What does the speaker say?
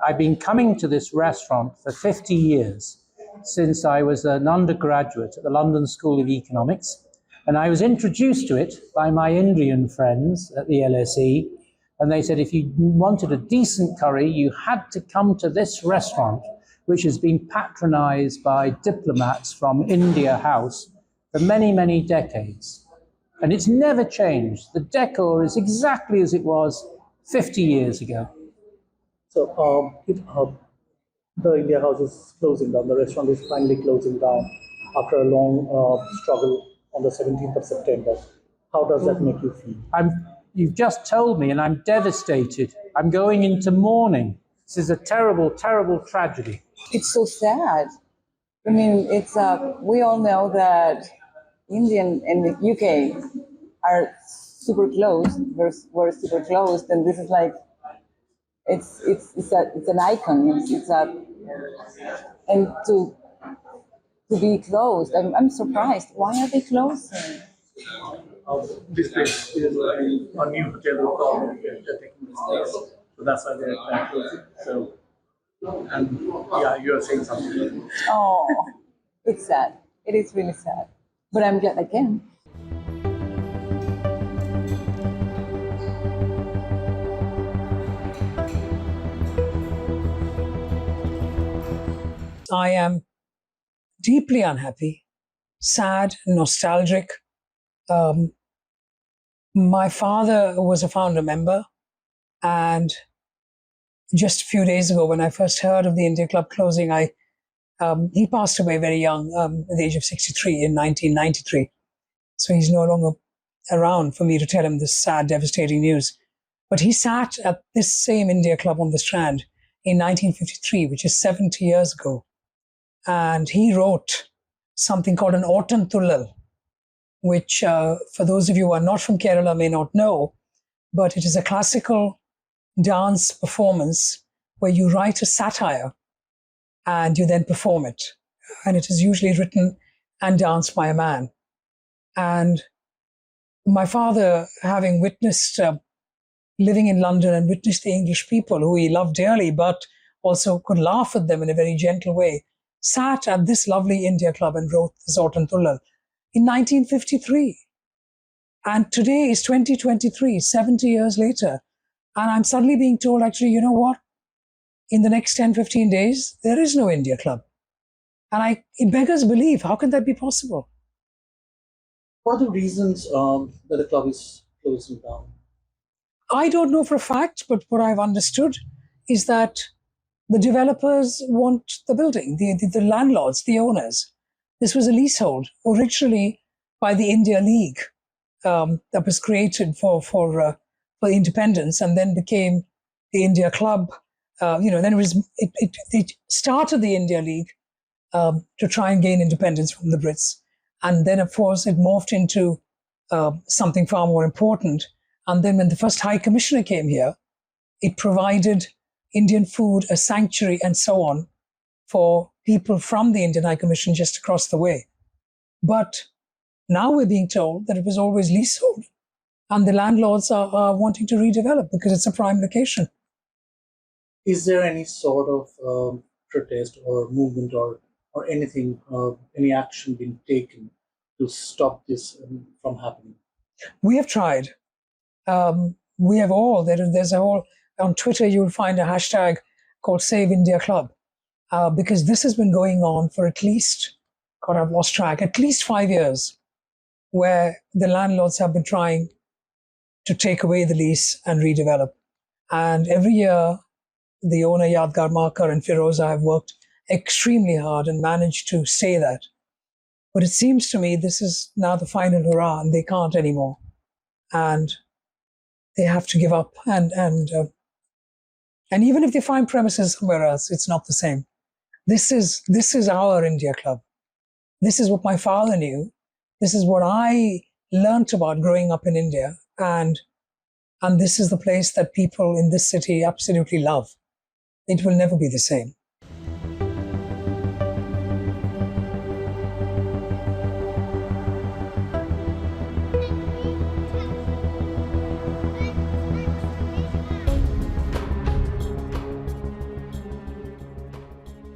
I've been coming to this restaurant for 50 years, since I was an undergraduate at the London School of Economics. And I was introduced to it by my Indian friends at the LSE. And they said, if you wanted a decent curry, you had to come to this restaurant, which has been patronized by diplomats from India House for many, many decades. And it's never changed. The decor is exactly as it was 50 years ago. So the India House is closing down. The restaurant is finally closing down after a long struggle on the 17th of September. How does that make you feel? You've just told me, and I'm devastated. I'm going into mourning. This is a terrible, terrible tragedy. It's so sad. I mean, it's we all know that India and the UK are super close. We're super close, and this is like it's an icon. And to be closed. I'm surprised. Why are they closing? This place is a new hotel called taking this place. So that's why they're closing. So, and yeah, you are saying something. Oh, it's sad. It is really sad. But I'm glad I came. I am deeply unhappy, sad, nostalgic. My father was a founder member, and just a few days ago when I first heard of the India Club closing, he passed away very young, at the age of 63 in 1993. So he's no longer around for me to tell him this sad, devastating news. But he sat at this same India Club on the Strand in 1953, which is 70 years ago. And he wrote something called an Ottantullal, which for those of you who are not from Kerala may not know, but it is a classical dance performance where you write a satire and you then perform it. And it is usually written and danced by a man. And my father, having witnessed, living in London and witnessed the English people who he loved dearly, but also could laugh at them in a very gentle way, sat at this lovely India Club and wrote this Ottantullal in 1953. And today is 2023, 70 years later. And I'm suddenly being told, actually, you know what? In the next 10, 15 days, there is no India Club. And it beggars belief. How can that be possible? What are the reasons that the club is closing down? I don't know for a fact, but what I've understood is that the developers want the building, the landlords, the owners. This was a leasehold, originally by the India League, that was created for independence, and then became the India Club. Then it started the India League to try and gain independence from the Brits, and then of course it morphed into something far more important. And then when the first High Commissioner came here, it provided Indian food, a sanctuary, and so on for people from the Indian High Commission just across the way. But now we're being told that it was always leasehold, and the landlords are wanting to redevelop because it's a prime location. Is there any sort of protest or movement or anything, any action being taken to stop this from happening? We have tried. We have all. There's a whole, on Twitter you'll find a hashtag called Save India Club, because this has been going on for at least, God, I've lost track, at least 5 years, where the landlords have been trying to take away the lease and redevelop. And every year, the owner Yadgar Markar and Firoza have worked extremely hard and managed to say that. But it seems to me this is now the final hurrah, and they can't anymore. And they have to give up. And even if they find premises somewhere else, it's not the same. This is our India Club. This is what my father knew. This is what I learnt about growing up in India. And this is the place that people in this city absolutely love. It will never be the same.